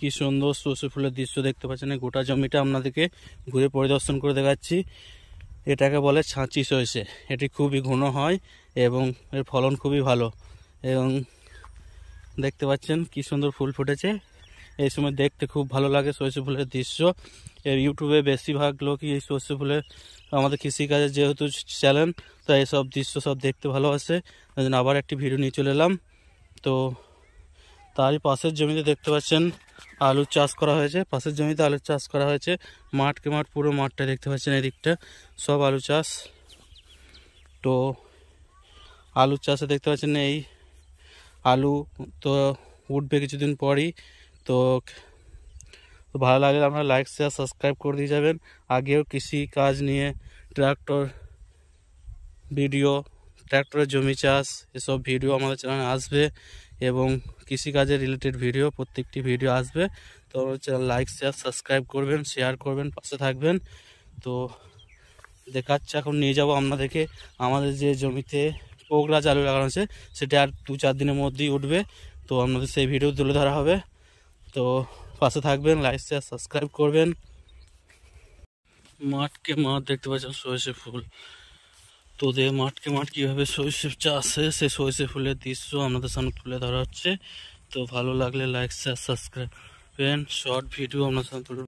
কি সুন্দর সর্ষে ফুলের দৃশ্য দেখতে পাচ্ছেন। এই গোটা জমিটা আপনাদেরকে ঘুরে পরিদর্শন করে দেখাচ্ছি। এটাকে বলে ছাঁচি সর্ষে। এটি খুবই ঘন হয় এবং এর ফলন খুবই ভালো। এবং দেখতে পাচ্ছেন কি সুন্দর ফুল ফুটেছে। এই সময় দেখতে খুব ভালো লাগে সর্ষে ফুলের দৃশ্য। এর ইউটিউবে বেশিরভাগ লোকই এই সর্ষে ফুলের আমাদের কৃষিকাজের যেহেতু চ্যানেল, তো এইসব দৃশ্য সব দেখতে ভালোবাসে। ওই জন্য আবার একটি ভিডিও নিয়ে চলে এলাম। তো তারই পাশের জমিতে দেখতে পাচ্ছেন আলুর চাষ করা হয়েছে। পাশের জমিতে আলুর চাষ করা হয়েছে। মাঠকে মাঠ, পুরো মাঠটা দেখতে পাচ্ছেন। এদিকটা সব আলু চাষ। তো আলুর চাষে দেখতে পাচ্ছেন এই আলু তো উঠবে কিছুদিন পরই। তো ভালো লাগলে আপনারা লাইক, শেয়ার, সাবস্ক্রাইব করে দিয়ে যাবেন। আগেও কৃষি কাজ নিয়ে ট্রাক্টর ভিডিও, ট্রাক্টরের জমি চাষ, এসব ভিডিও আমাদের চ্যানেলে আসবে এবং কৃষিকাজের রিলেটেড ভিডিও, প্রত্যেকটি ভিডিও আসবে। তো চ্যানেল লাইক, শেয়ার, সাবস্ক্রাইব করবেন, শেয়ার করবেন, পাশে থাকবেন। তো দেখাচ্ছে, এখন নিয়ে যাব আপনাদেরকে আমাদের যে জমিতে পোগরাজ আলু লাগানো আছে, সেটা আর 2-4 দিনের মধ্যেই উঠবে। তো আপনাদের সেই ভিডিও তুলে ধরা হবে। তো পাশে থাকবেন, লাইক, শেয়ার, সাবস্ক্রাইব করবেন। মাঠকে মাঠ দেখতে পাচ্ছেন সর্ষে ফুল। তো মাঠকে মাঠ কীভাবে সর্ষে চাষে সে সর্ষে ফুলের দৃশ্য আপনাদের সামনে তুলে ধরা হচ্ছে। তো ভালো লাগলে লাইক, শেয়ার, সাবস্ক্রাইব করবেন। শর্ট ভিডিও আপনার সামনে তুলে